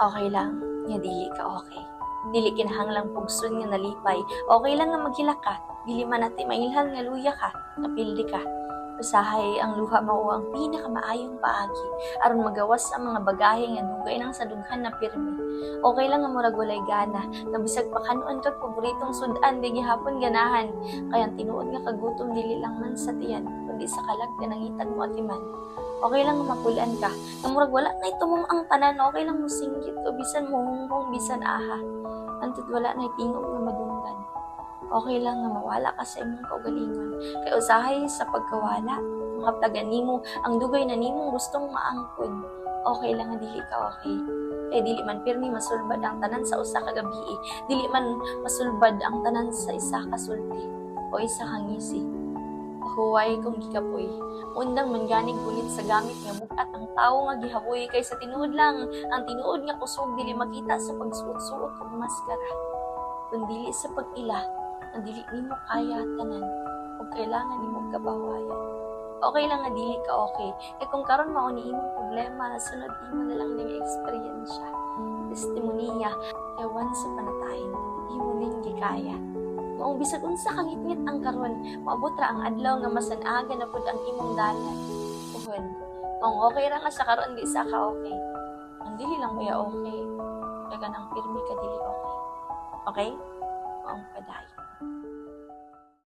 Okay lang, nga dili ka okay. Dili kinahanglang pugson nga nalipay. Okay lang nga maghila ka. Dili man natin mailhan nga luya ka, napildi ka. Usahay ang luha mao ang pinakamaayong paagi aron magawas ang mga bagahe nga dugay nang sa dughan na pirmi. Okay lang nga murag walay gana, nga bisag pakanuan kag paboritong sudan di gihapon ganahan. Kaya ang tinuod nga kagutom dili lang man sa tiyan, kundi sa kalag nga nangitag mo atiman. Okay lang nga mapulaan ka, nga murag wala na itumong ang tanan, okay lang mo singgit o bisan mo hunghong bisan aha. Antud wala na tingog nga madunggan. Okay lang nga mawala ka sa imong kaugalingon. Kay usahay sa pagkawala, makaptagan nimo ang dugay na nimong gustong maangkon. Okay lang nga dili ka okay. Kay dili man pirmi masulbad ang tanan sa usa ka gabi. Dili man masulbad ang tanan sa isa ka sulti o isa ka ngisi. Huway kung gikapoy. Undang mangganig gunit sa gamit nga bukat ang tawo nga gihaboy kay sa tinuod lang ang tinuod nga kusog dili makita sa pagsuot-suot og maskara. Kundi sa pag-ila ang dili nimo kaya tanan ug kailangan nimo kabawayan. Okay lang nga dili ka okay. Kay kung karon mao ni imong problema, sunod imo na lang ning eksperyensya. Testimonya, kay once upon a time, imo ning gikaya. Maong bisag unsa kang ngit ang karon, maabot ra ang adlaw nga masanaga na pud ang imong dalan. Uhon, maong okay ra nga sa karon di sa ka okay. Ang dili lang maya okay. Kaya kanang pirmi ka dili okay. Okay? Maong padayon.